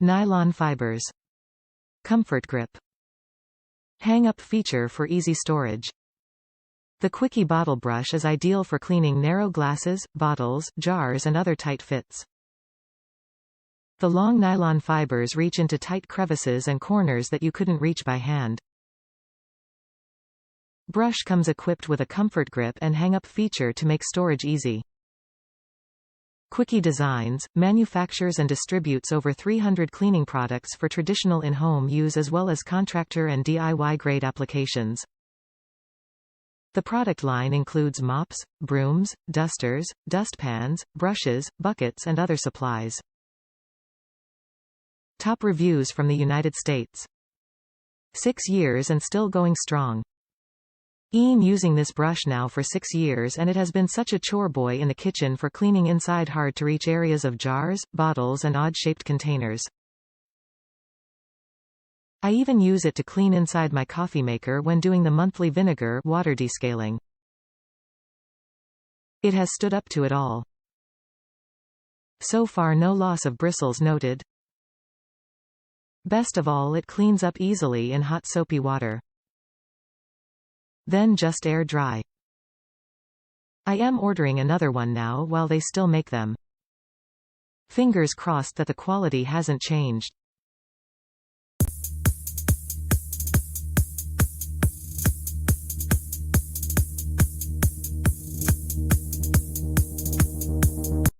Nylon fibers. Comfort grip. Hang-up feature for easy storage. The Quickie Bottle Brush is ideal for cleaning narrow glasses, bottles, jars and other tight fits. The long nylon fibers reach into tight crevices and corners that you couldn't reach by hand. Brush comes equipped with a comfort grip and hang-up feature to make storage easy. Quickie Designs manufactures and distributes over 300 cleaning products for traditional in-home use as well as contractor and DIY grade applications. The product line includes mops, brooms, dusters, dustpans, brushes, buckets and other supplies. Top reviews from the United States. 6 years and still going strong. Been using this brush now for 6 years and it has been such a chore boy in the kitchen for cleaning inside hard-to-reach areas of jars, bottles and odd-shaped containers. I even use it to clean inside my coffee maker when doing the monthly vinegar water descaling. It has stood up to it all. So far no loss of bristles noted. Best of all, it cleans up easily in hot soapy water. Then just air dry. I am ordering another one now while they still make them. Fingers crossed that the quality hasn't changed.